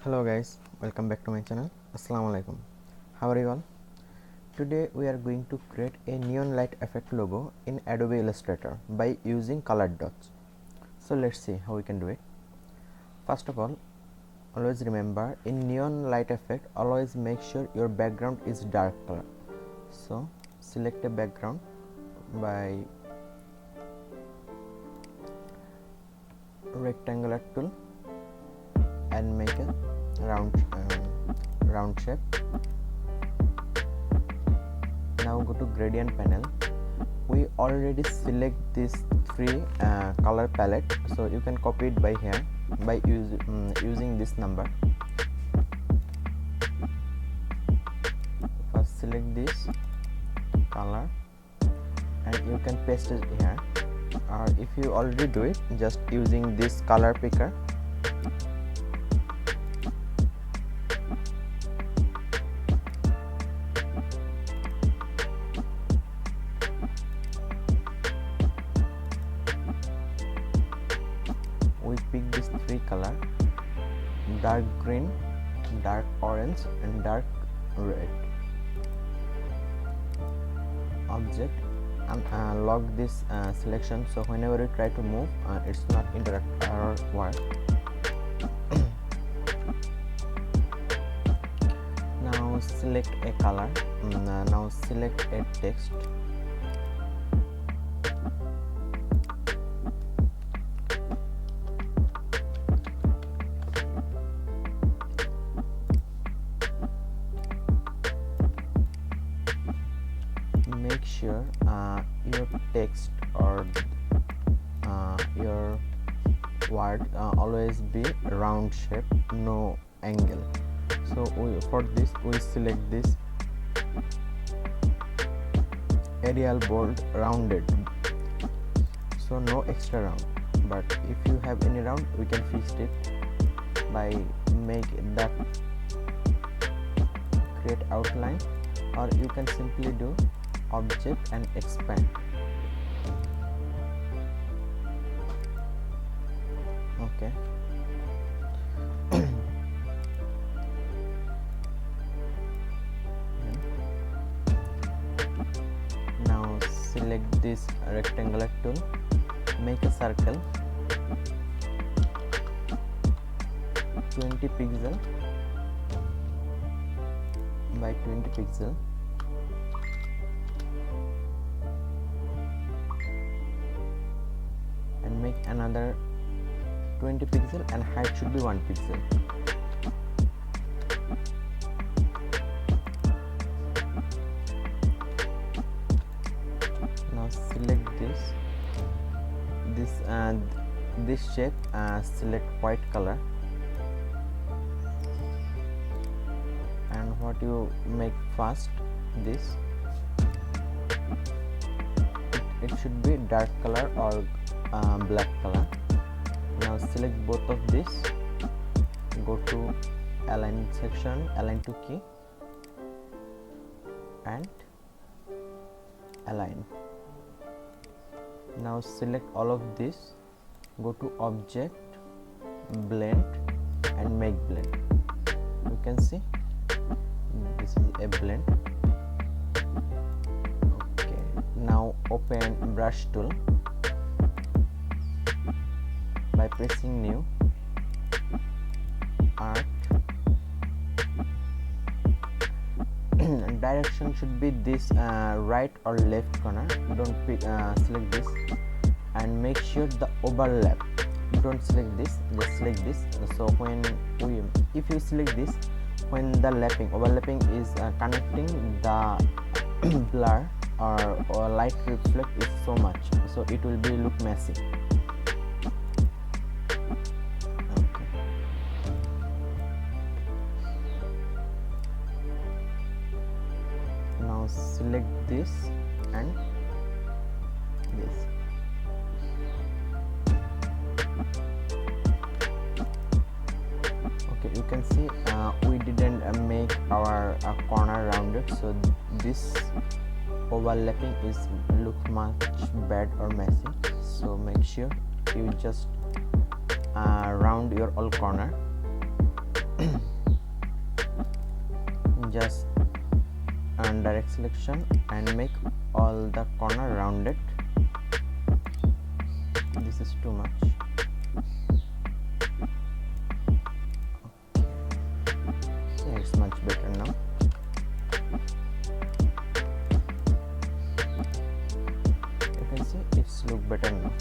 Hello guys, welcome back to my channel. Assalamu alaikum. How are you all? Today we are going to create a neon light effect logo in Adobe Illustrator by using colored dots. So let's see how we can do it. First of all, always remember, in neon light effect always make sure your background is dark color. So select a background by rectangular tool and make a round shape. Now go to gradient panel. We already select these three color palette, so you can copy it by here by using this number. First select this color and you can paste it here, or if you already do it, just using this color picker. We pick these three color: dark green, dark orange and dark red. Object and lock this selection, so whenever you try to move, it's not interact or work. Now select a color. Now select a text. Make sure your text or your word always be round shape, no angle. So for this we select this Arial bold rounded, so no extra round, but if you have any round we can fix it by make that create outline, or you can simply do object and expand. Okay. Now select this rectangular tool, make a circle 20 pixel by 20 pixel. And make another 20 pixel, and height should be 1 pixel. Now select this shape, select white color, and what you make first, this it should be dark color or black color. Now select both of this, go to align section, align to key and align. Now select all of this, go to object, blend and make blend. You can see this is a blend. Okay, now open brush tool by pressing new, art. Direction should be this right or left corner. Don't pick, select this, and make sure the overlap. Don't select this, just select this. So when if you select this, when the overlapping is connecting, the blur or light reflect is so much, so it will be look messy. Now select this and this. Okay, you can see we didn't make our corner rounded, so this overlapping is look much bad or messy. So make sure you just round your all corner. just direct selection and make all the corner rounded. This is too much. Yeah, it's much better now. You can see it's look better now.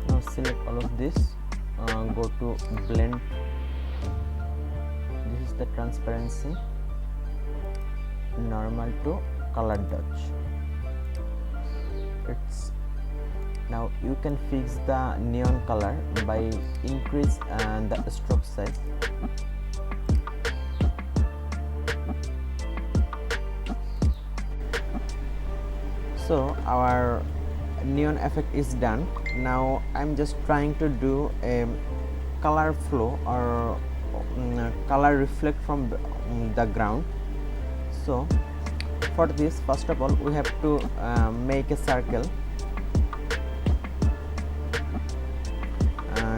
Now select all of this, go to blend. This is the transparency, normal to color dodge. It's now you can fix the neon color by increase the stroke size. So our neon effect is done. Now I'm just trying to do a color flow or color reflect from the ground. So for this, first of all, we have to make a circle.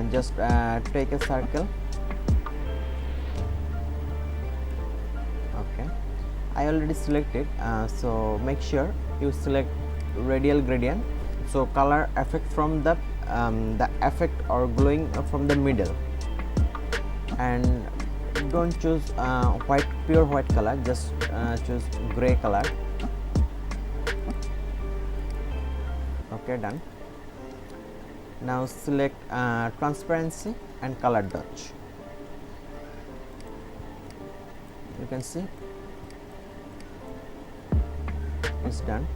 Just take a circle. Okay, I already selected, so make sure you select radial gradient, so color effect from the effect or glowing from the middle, and don't choose pure white color, just choose gray color. Okay, done. Now select transparency and color dodge. You can see it's done.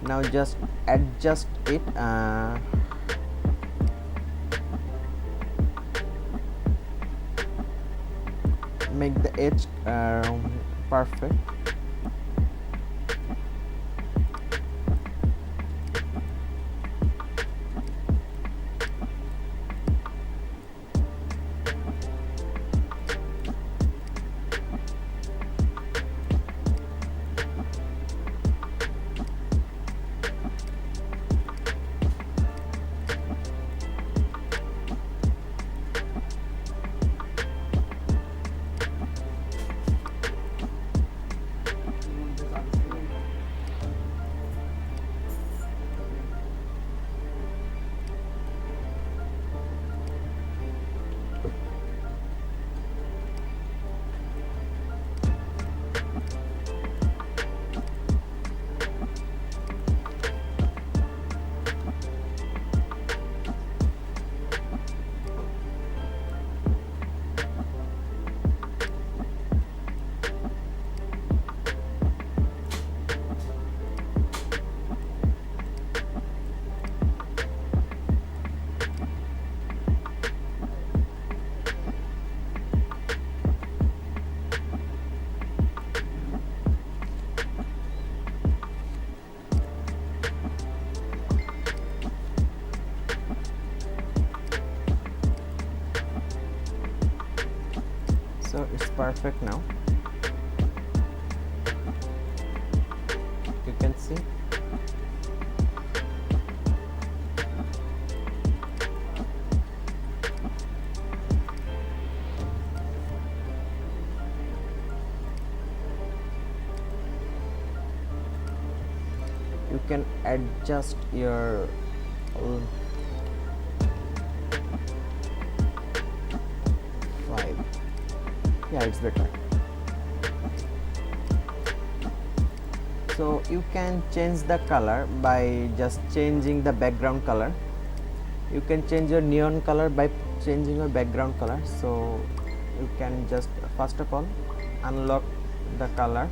Now just adjust it, make the edge perfect. So it's perfect now. You can see you can adjust your yeah, it's better. So you can change the color by just changing the background color. You can change your neon color by changing your background color. So you can just first of all unlock the color,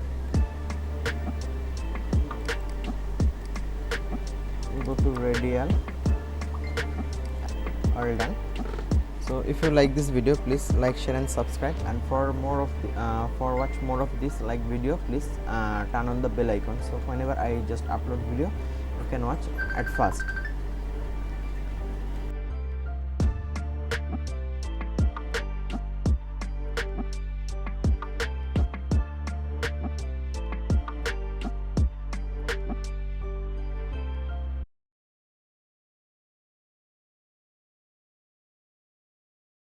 go to radial, all done. So if you like this video, please like, share and subscribe, and for watch more of this like video, please turn on the bell icon, so whenever I just upload video you can watch at first.